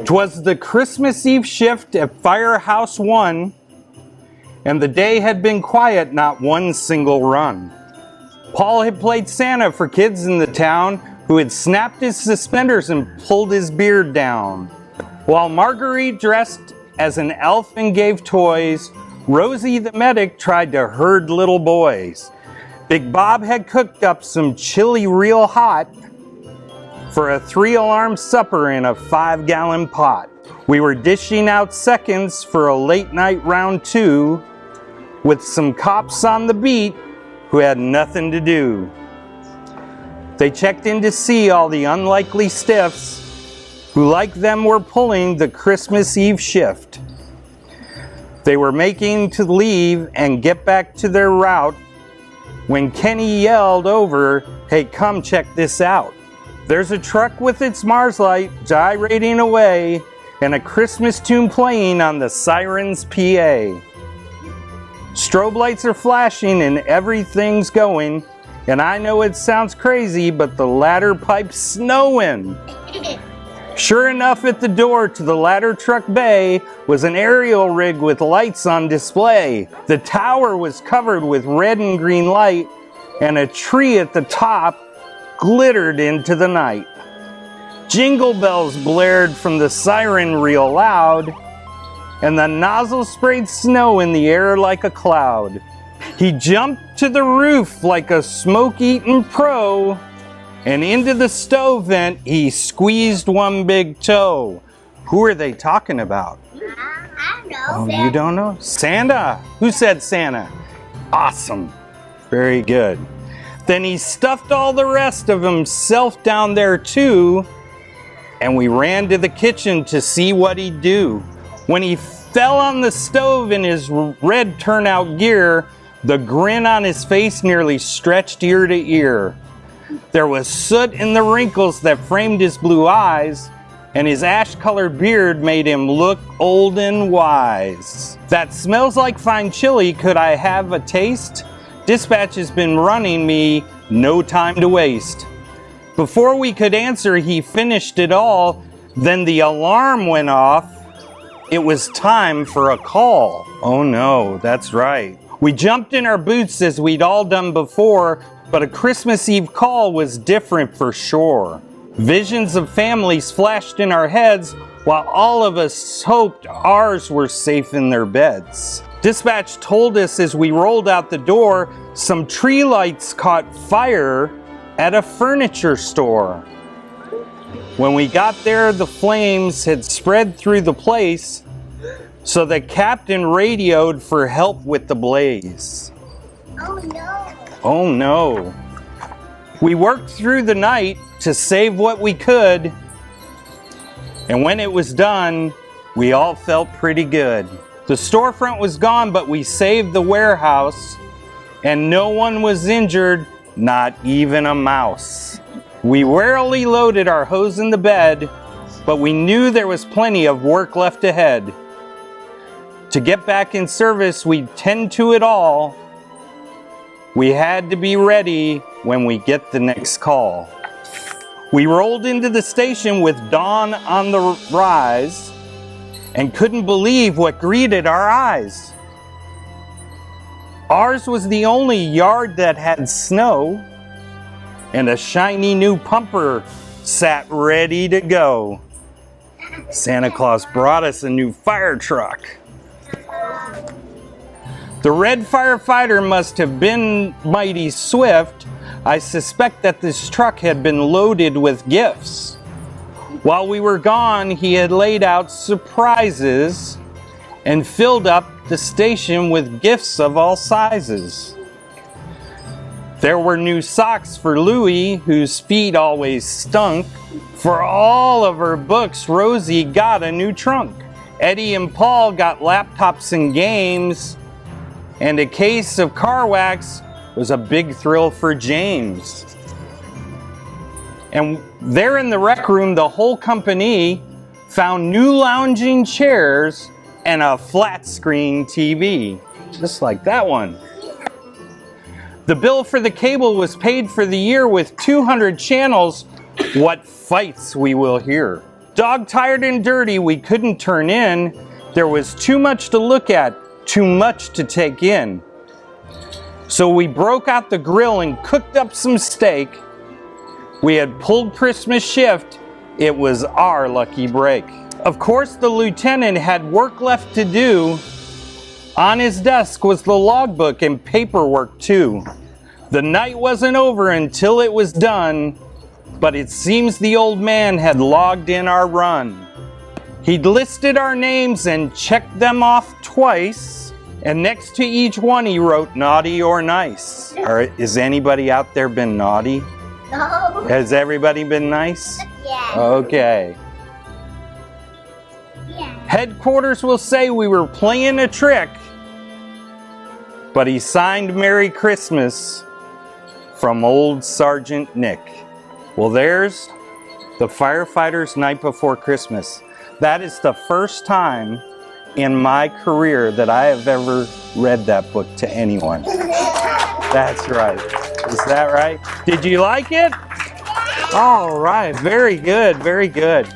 'Twas the Christmas Eve shift at Firehouse 1, and the day had been quiet, not one single run. Paul had played Santa for kids in the town who had snapped his suspenders and pulled his beard down. While Marguerite dressed as an elf and gave toys, Rosie the medic tried to herd little boys. Big Bob had cooked up some chili real hot for a 3-alarm supper in a 5-gallon pot. We were dishing out seconds for a late night round 2 with some cops on the beat who had nothing to do. They checked in to see all the unlikely stiffs who, like them, were pulling the Christmas Eve shift. They were making to leave and get back to their route when Kenny yelled over, "Hey, come check this out. There's a truck with its Mars light gyrating away and a Christmas tune playing on the siren's PA. Strobe lights are flashing and everything's going, and I know it sounds crazy, but the ladder pipe's snowing." Sure enough, at the door to the ladder truck bay was an aerial rig with lights on display. The tower was covered with red and green light, and a tree at the top glittered into the night. Jingle bells blared from the siren real loud, and the nozzle sprayed snow in the air like a cloud. He jumped to the roof like a smoke-eaten pro, and into the stove vent he squeezed one big toe. Who are they talking about? I don't know. Oh, you don't know? Santa! Who said Santa? Awesome. Very good. Then he stuffed all the rest of himself down there too, and we ran to the kitchen to see what he'd do. When he fell on the stove in his red turnout gear, the grin on his face nearly stretched ear to ear. There was soot in the wrinkles that framed his blue eyes, and his ash-colored beard made him look old and wise. "That smells like fine chili. Could I have a taste? Dispatch has been running me, no time to waste." Before we could answer, he finished it all. Then the alarm went off. It was time for a call. Oh no, that's right. We jumped in our boots as we'd all done before, but a Christmas Eve call was different for sure. Visions of families flashed in our heads while all of us hoped ours were safe in their beds. Dispatch told us as we rolled out the door, some tree lights caught fire at a furniture store. When we got there, the flames had spread through the place, so the captain radioed for help with the blaze. Oh no. Oh no. We worked through the night to save what we could, and when it was done, we all felt pretty good. The storefront was gone, but we saved the warehouse, and no one was injured, not even a mouse. We warily loaded our hose in the bed, but we knew there was plenty of work left ahead. To get back in service, we'd tend to it all. We had to be ready when we get the next call. We rolled into the station with dawn on the rise and couldn't believe what greeted our eyes. Ours was the only yard that had snow, and a shiny new pumper sat ready to go. Santa Claus brought us a new fire truck. The red firefighter must have been mighty swift. I suspect that this truck had been loaded with gifts. While we were gone, he had laid out surprises and filled up the station with gifts of all sizes. There were new socks for Louie, whose feet always stunk. For all of her books, Rosie got a new trunk. Eddie and Paul got laptops and games, and a case of car wax was a big thrill for James. And there in the rec room, the whole company found new lounging chairs and a flat screen TV, just like that one. The bill for the cable was paid for the year with 200 channels. What fights we will hear. Dog tired and dirty, we couldn't turn in. There was too much to look at, too much to take in. So we broke out the grill and cooked up some steak. We had pulled Christmas shift. It was our lucky break. Of course, the lieutenant had work left to do. On his desk was the logbook and paperwork too. The night wasn't over until it was done, but it seems the old man had logged in our run. He'd listed our names and checked them off twice, and next to each one he wrote naughty or nice. Is anybody out there been naughty? No. Has everybody been nice? Yeah. Okay. Yeah. Headquarters will say we were playing a trick, but he signed Merry Christmas from old Sergeant Nick. Well, there's the Firefighters Night Before Christmas. That is the first time in my career that I have ever read that book to anyone. That's right. Is that right? Did you like it? All right. Very good. Very good.